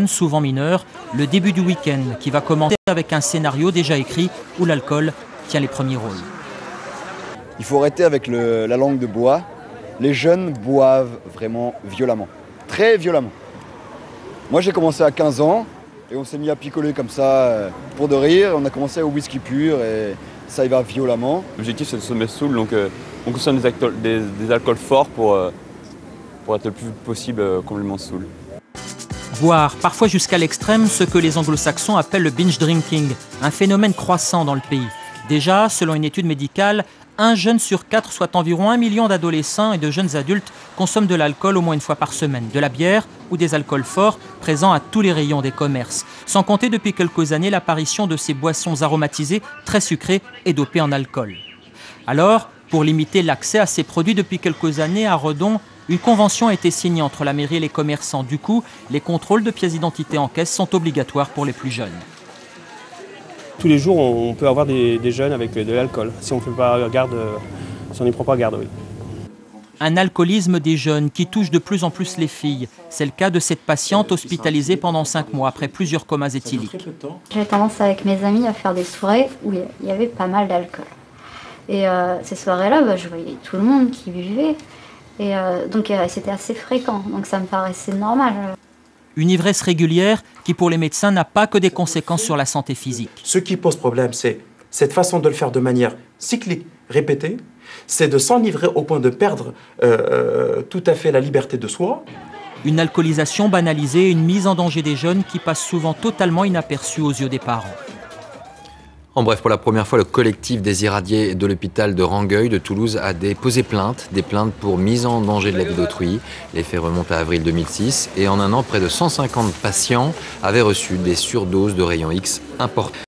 souvent mineurs, le début du week-end qui va commencer avec un scénario déjà écrit où l'alcool tient les premiers rôles. Il faut arrêter avec la langue de bois. Les jeunes boivent vraiment violemment, très violemment. Moi j'ai commencé à 15 ans et on s'est mis à picoler comme ça pour de rire. On a commencé au whisky pur et ça y va violemment. L'objectif c'est de se mettre saoul, donc on consomme des alcools forts pour être le plus possible complètement saoul. Boire, parfois jusqu'à l'extrême, ce que les anglo-saxons appellent le binge drinking, un phénomène croissant dans le pays. Déjà, selon une étude médicale, 1 jeune sur 4, soit environ 1 million d'adolescents et de jeunes adultes, consomment de l'alcool au moins une fois par semaine, de la bière ou des alcools forts présents à tous les rayons des commerces. Sans compter depuis quelques années l'apparition de ces boissons aromatisées, très sucrées et dopées en alcool. Alors, pour limiter l'accès à ces produits depuis quelques années à Redon, une convention a été signée entre la mairie et les commerçants. Du coup, les contrôles de pièces d'identité en caisse sont obligatoires pour les plus jeunes. Tous les jours, on peut avoir des jeunes avec de l'alcool, si on fait pas garde, si on n'y prend pas garde, oui. Un alcoolisme des jeunes qui touche de plus en plus les filles. C'est le cas de cette patiente hospitalisée pendant 5 mois après plusieurs comas éthyliques. J'ai tendance avec mes amis à faire des soirées où il y avait pas mal d'alcool. Et ces soirées-là, je voyais tout le monde qui buvait. Et donc c'était assez fréquent, donc ça me paraissait normal. Une ivresse régulière qui, pour les médecins, n'a pas que des conséquences sur la santé physique. Ce qui pose problème, c'est cette façon de le faire de manière cyclique, répétée, c'est de s'enivrer au point de perdre tout à fait la liberté de soi. Une alcoolisation banalisée, une mise en danger des jeunes qui passe souvent totalement inaperçue aux yeux des parents. En bref, pour la première fois, le collectif des irradiés de l'hôpital de Rangueil de Toulouse a déposé plainte, des plaintes pour mise en danger de la vie d'autrui. Les faits remontent à avril 2006 et en un an, près de 150 patients avaient reçu des surdoses de rayons X importants.